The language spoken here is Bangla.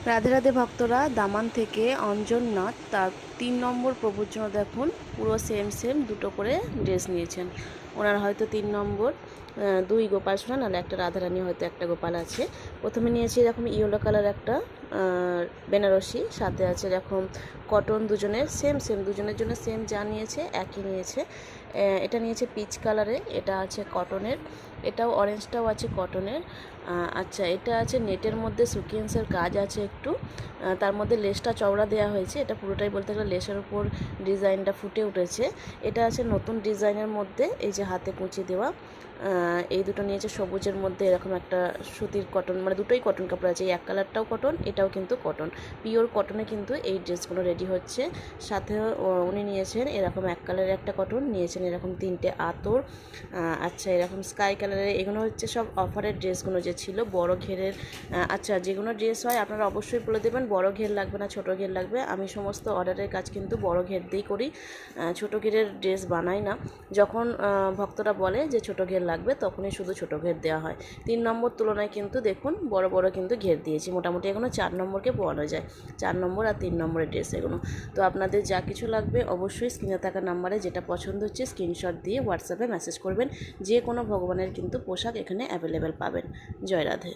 রাধে রাধে ভক্তরা, দামান থেকে অঞ্জননাথ তার 3 নম্বর প্রভুর জন্য দেখুন পুরো সেম দুটো করে ড্রেস নিয়েছেন। ওনার হয়তো 3 নম্বর 2 গোপাল সোনা, নাহলে একটা রাধারানী, হয়তো একটা গোপাল আছে। প্রথমে নিয়েছি এরকম ইয়েলো কালার একটা বেনারসি, সাথে আছে এরকম কটন, দুজনের সেম দুজনের জন্য সেম যা নিয়েছে একই নিয়েছে। এটা নিয়েছে পিচ কালারে, এটা আছে কটনের, এটাও অরেঞ্জটাও আছে কটনের। আচ্ছা, এটা আছে নেটের মধ্যে সিকোয়েন্সের কাজ আছে একটু, তার মধ্যে লেসটা চওড়া দেওয়া হয়েছে। এটা পুরোটাই বলতে গেলে লেসের উপর ডিজাইনটা ফুটে উঠেছে। এটা আছে নতুন ডিজাইনের মধ্যে, এই যে হাতে কুঁচি দেওয়া। এই দুটো নিয়েছে সবুজের মধ্যে এরকম একটা সুতির কটন, মানে দুটোই কটন কাপড় আছে। এই এক কালারটাও কটন, এটাও কিন্তু কটন, পিওর কটনে কিন্তু এই ড্রেসগুলো রেডি হচ্ছে। সাথে উনি নিয়েছেন এরকম এক কালারের একটা কটন, নিয়েছেন এরকম 3টে আতর। আচ্ছা, এরকম স্কাই কালারের, এগুলো হচ্ছে সব অফারের ড্রেসগুলো যে ছিল বড় ঘেরের। আচ্ছা, যেগুলো ড্রেস হয় আপনারা অবশ্যই বলে দেবেন বড় ঘের লাগবে না ছোটো ঘের লাগবে। আমি সমস্ত অর্ডারের কাজ কিন্তু বড় ঘের দিয়েই করি, ছোটো ঘেরের ড্রেস বানাই না। যখন ভক্তরা বলে যে ছোটো ঘের লাগবে, তখনই শুধু ছোটো ঘের দেওয়া হয়। 3 নম্বর তুলনায় কিন্তু দেখুন বড় বড় কিন্তু ঘের দিয়েছি। মোটামুটি এগুলো 4 নম্বরকে পরানো যায়, 4 নম্বর আর 3 নম্বরের ড্রেস এগুলো। তো আপনাদের যা কিছু লাগবে অবশ্যই স্ক্রিনে থাকা নাম্বারে যেটা পছন্দ হচ্ছে স্ক্রিনশট দিয়ে হোয়াটসঅ্যাপে মেসেজ করবেন। যে কোনো ভগবানের কিন্তু পোশাক এখানে অ্যাভেলেবেল পাবেন। জয় রাধে।